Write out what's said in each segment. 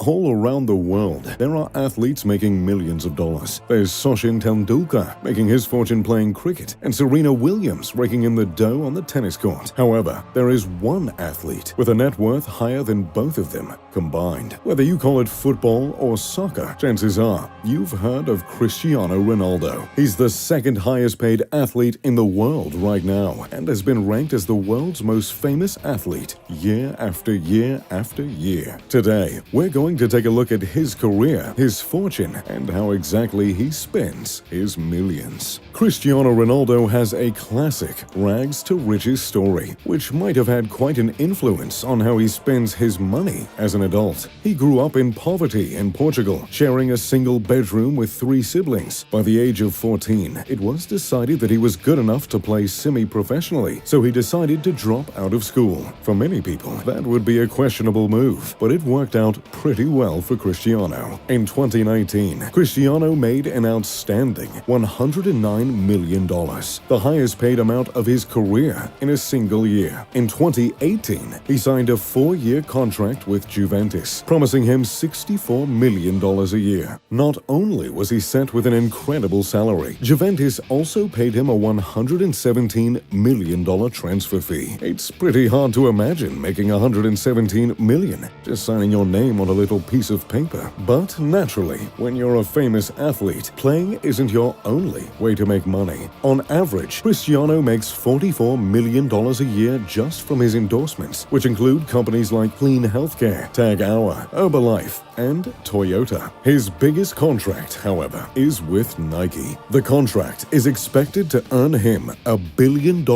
All around the world, there are athletes making millions of dollars. There's Sachin Tendulkar making his fortune playing cricket, and Serena Williams raking in the dough on the tennis court. However, there is one athlete with a net worth higher than both of them combined. Whether you call it football or soccer, chances are you've heard of Cristiano Ronaldo. He's the second highest paid athlete in the world right now, and has been ranked as the world's most famous athlete year after year after year. Today, we're going to take a look at his career, his fortune, and how exactly he spends his millions. Cristiano Ronaldo has a classic rags to riches story, which might have had quite an influence on how he spends his money as an adult. He grew up in poverty in Portugal, sharing a single bedroom with 3 siblings. By the age of 14, it was decided that he was good enough to play semi-professionally, so he decided to drop out of school. For many people, that would be a questionable move, but it worked out pretty well for Cristiano. In 2019, Cristiano made an outstanding $109 million, the highest paid amount of his career in a single year. In 2018, he signed a 4-year contract with Juventus, promising him $64 million a year. Not only was he set with an incredible salary, Juventus also paid him a $117 million transfer fee. It's pretty hard to imagine making $117 million just signing your name on a little piece of paper. But naturally, when you're a famous athlete, playing isn't your only way to make money. On average, Cristiano makes $44 million a year just from his endorsements, which include companies like Clean Healthcare, Tag Heuer, Herbalife, and Toyota. His biggest contract, however, is with Nike. The contract is expected to earn him $1 billion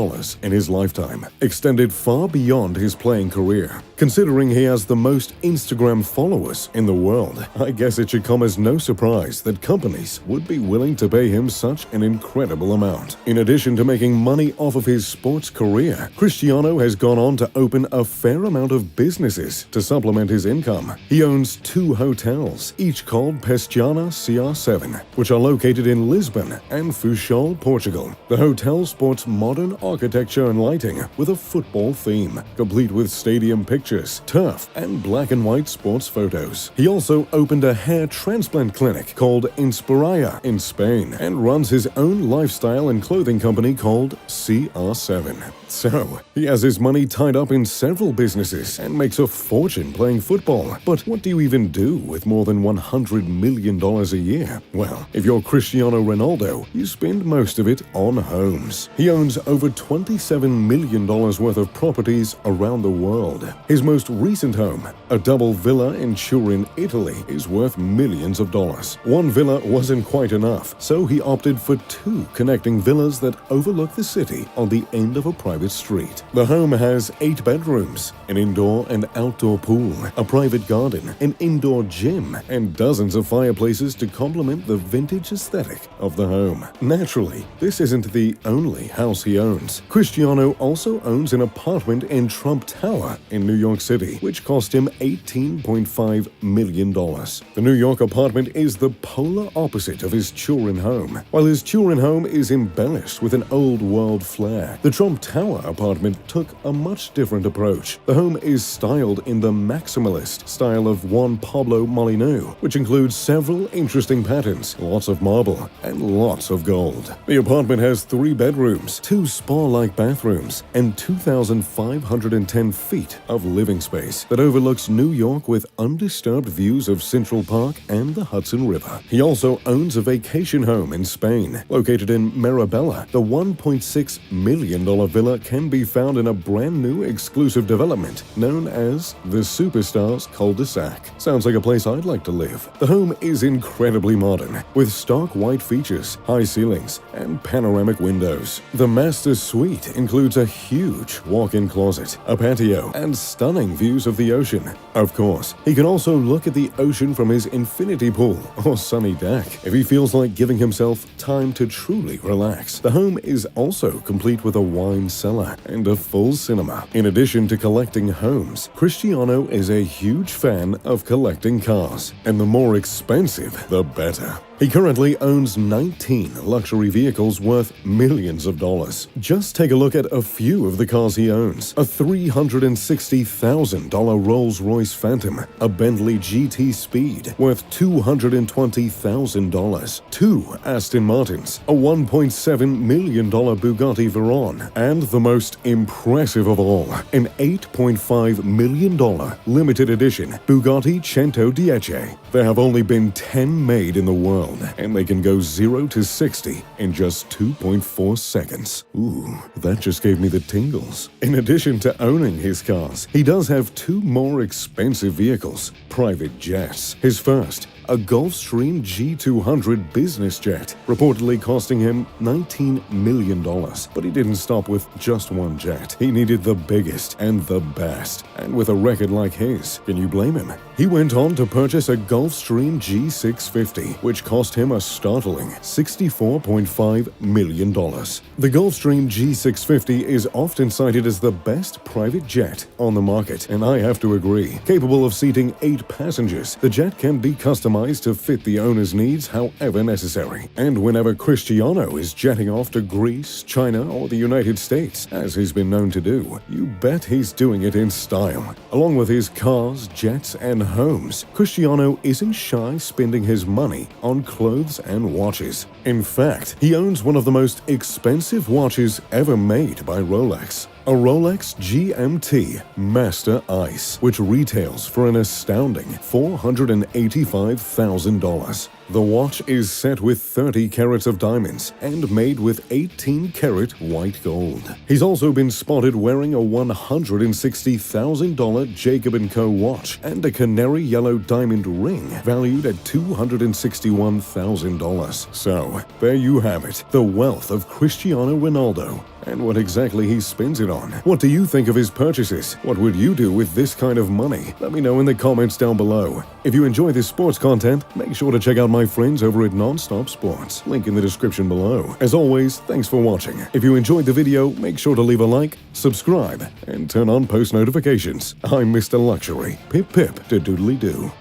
in his lifetime, extended far beyond his playing career. Considering he has the most Instagram followers in the world, I guess it should come as no surprise that companies would be willing to pay him such an incredible amount. In addition to making money off of his sports career, Cristiano has gone on to open a fair amount of businesses to supplement his income. He owns 2 hotels, each called Pestiana CR7, which are located in Lisbon and Funchal, Portugal. The hotel sports modern architecture and lighting with a football theme, complete with stadium pictures, turf, and black and white sports photos. He also opened a hair transplant clinic called Inspiraya in Spain and runs his own lifestyle and clothing company called CR7. So, he has his money tied up in several businesses and makes a fortune playing football. But what do you even do with more than $100 million a year? Well, if you're Cristiano Ronaldo, you spend most of it on homes. He owns over $27 million worth of properties around the world. His most recent home, a double villa in Turin, Italy, is worth millions of dollars. One villa wasn't quite enough, so he opted for 2 connecting villas that overlook the city on the end of a private street. The home has 8 bedrooms, an indoor and outdoor pool, a private garden, an indoor gym, and dozens of fireplaces to complement the vintage aesthetic of the home. Naturally, this isn't the only house he owns. Cristiano also owns an apartment in Trump Tower in New York City, which cost him $18.5 million. The New York apartment is the polar opposite of his Turin home. While his Turin home is embellished with an old-world flair, the Trump Tower apartment took a much different approach. The home is styled in the maximalist style of Juan Pablo Molyneux, which includes several interesting patterns, lots of marble, and lots of gold. The apartment has 3 bedrooms, 2 spa-like bathrooms, and 2,510 feet of living space that overlooks New York with undisturbed views of Central Park and the Hudson River. He also owns a vacation home in Spain, located in Marabella. The $1.6 million villa can be found in a brand new exclusive development known as the Superstars Cul-de-sac. Sounds like a place I'd like to live. The home is incredibly modern, with stark white features, high ceilings, and panoramic windows. The master suite includes a huge walk-in closet, a patio, and stunning views of the ocean. Of course, he can also look at the ocean from his infinity pool or sunny deck if he feels like giving himself time to truly relax. The home is also complete with a wine cellar and a full cinema. In addition to collecting homes, Cristiano is a huge fan of collecting cars, and the more expensive, the better. He currently owns 19 luxury vehicles worth millions of dollars. Just take a look at a few of the cars he owns. A $360,000 Rolls-Royce Phantom, a Bentley GT Speed worth $220,000, 2 Aston Martins, a $1.7 million Bugatti Veyron, and the most impressive of all, an $8.5 million limited edition Bugatti Centodieci. There have only been 10 made in the world, and they can go 0 to 60 in just 2.4 seconds. Ooh, that just gave me the tingles. In addition to owning his cars, he does have 2 more expensive vehicles, private jets. His first, a Gulfstream G200 business jet, reportedly costing him $19 million. But he didn't stop with just one jet. He needed the biggest and the best. And with a record like his, can you blame him? He went on to purchase a Gulfstream G650, which cost him a startling $64.5 million. The Gulfstream G650 is often cited as the best private jet on the market, and I have to agree. Capable of seating 8 passengers, the jet can be customized to fit the owner's needs however necessary. And whenever Cristiano is jetting off to Greece, China, or the United States, as he's been known to do, you bet he's doing it in style. Along with his cars, jets, and homes, Cristiano isn't shy spending his money on clothes and watches. In fact, he owns one of the most expensive watches ever made by Rolex. A Rolex GMT Master Ice, which retails for an astounding $485,000. The watch is set with 30 carats of diamonds and made with 18-carat white gold. He's also been spotted wearing a $160,000 Jacob & Co. watch and a canary yellow diamond ring valued at $261,000. So, there you have it, the wealth of Cristiano Ronaldo. And what exactly he spends it on. What do you think of his purchases? What would you do with this kind of money? Let me know in the comments down below. If you enjoy this sports content, make sure to check out my friends over at Nonstop Sports. Link in the description below. As always, thanks for watching. If you enjoyed the video, make sure to leave a like, subscribe, and turn on post notifications. I'm Mr. Luxury. Pip pip to doodly doo.